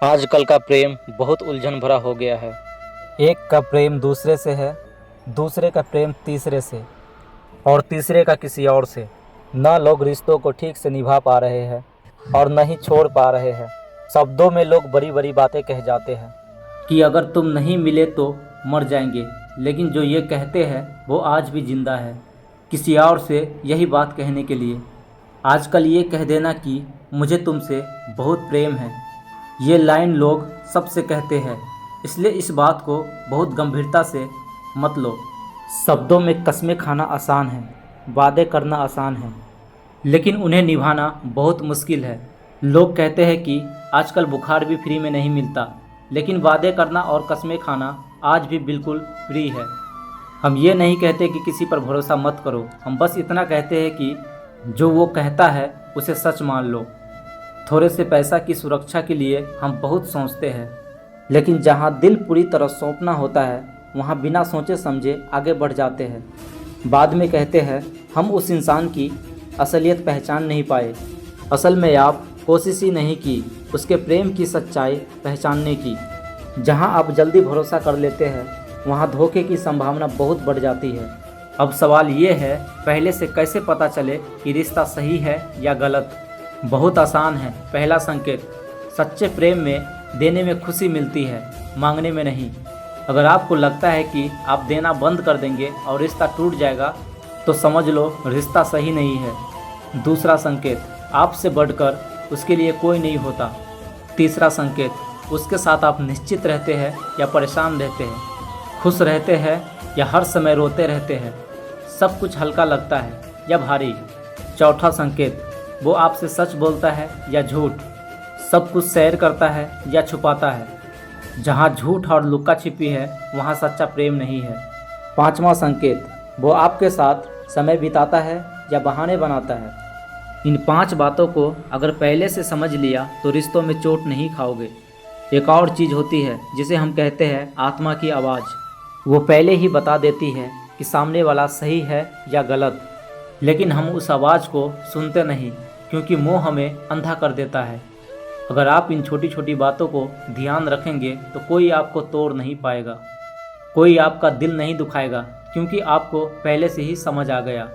आजकल का प्रेम बहुत उलझन भरा हो गया है। एक का प्रेम दूसरे से है, दूसरे का प्रेम तीसरे से, और तीसरे का किसी और से। न लोग रिश्तों को ठीक से निभा पा रहे हैं और न ही छोड़ पा रहे हैं। शब्दों में लोग बड़ी बड़ी बातें कह जाते हैं कि अगर तुम नहीं मिले तो मर जाएंगे, लेकिन जो ये कहते हैं वो आज भी जिंदा है, किसी और से यही बात कहने के लिए। आजकल ये कह देना कि मुझे तुमसे बहुत प्रेम है, ये लाइन लोग सबसे कहते हैं, इसलिए इस बात को बहुत गंभीरता से मत लो। शब्दों में कस्में खाना आसान है, वादे करना आसान है, लेकिन उन्हें निभाना बहुत मुश्किल है। लोग कहते हैं कि आजकल बुखार भी फ्री में नहीं मिलता, लेकिन वादे करना और कस्में खाना आज भी बिल्कुल फ्री है। हम ये नहीं कहते कि किसी पर भरोसा मत करो, हम बस इतना कहते हैं कि जो वो कहता है उसे सच मान लो। थोड़े से पैसा की सुरक्षा के लिए हम बहुत सोचते हैं, लेकिन जहाँ दिल पूरी तरह सौंपना होता है वहाँ बिना सोचे समझे आगे बढ़ जाते हैं। बाद में कहते हैं हम उस इंसान की असलियत पहचान नहीं पाए। असल में आप कोशिश ही नहीं की उसके प्रेम की सच्चाई पहचानने की। जहाँ आप जल्दी भरोसा कर लेते हैं वहाँ धोखे की संभावना बहुत बढ़ जाती है। अब सवाल ये है, पहले से कैसे पता चले कि रिश्ता सही है या गलत? बहुत आसान है। पहला संकेत, सच्चे प्रेम में देने में खुशी मिलती है, मांगने में नहीं। अगर आपको लगता है कि आप देना बंद कर देंगे और रिश्ता टूट जाएगा तो समझ लो रिश्ता सही नहीं है। दूसरा संकेत, आपसे बढ़कर उसके लिए कोई नहीं होता। तीसरा संकेत, उसके साथ आप निश्चित रहते हैं या परेशान रहते हैं, खुश रहते हैं या हर समय रोते रहते हैं, सब कुछ हल्का लगता है या भारी। चौथा संकेत, वो आपसे सच बोलता है या झूठ, सब कुछ शेयर करता है या छुपाता है। जहाँ झूठ और लुका छिपी है वहाँ सच्चा प्रेम नहीं है। पांचवा संकेत, वो आपके साथ समय बिताता है या बहाने बनाता है। इन 5 बातों को अगर पहले से समझ लिया तो रिश्तों में चोट नहीं खाओगे। एक और चीज़ होती है जिसे हम कहते हैं आत्मा की आवाज़। वो पहले ही बता देती है कि सामने वाला सही है या गलत, लेकिन हम उस आवाज़ को सुनते नहीं क्योंकि मोह हमें अंधा कर देता है। अगर आप इन छोटी छोटी बातों को ध्यान रखेंगे तो कोई आपको तोड़ नहीं पाएगा, कोई आपका दिल नहीं दुखाएगा, क्योंकि आपको पहले से ही समझ आ गया।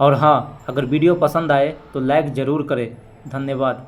और हाँ, अगर वीडियो पसंद आए तो लाइक ज़रूर करें। धन्यवाद।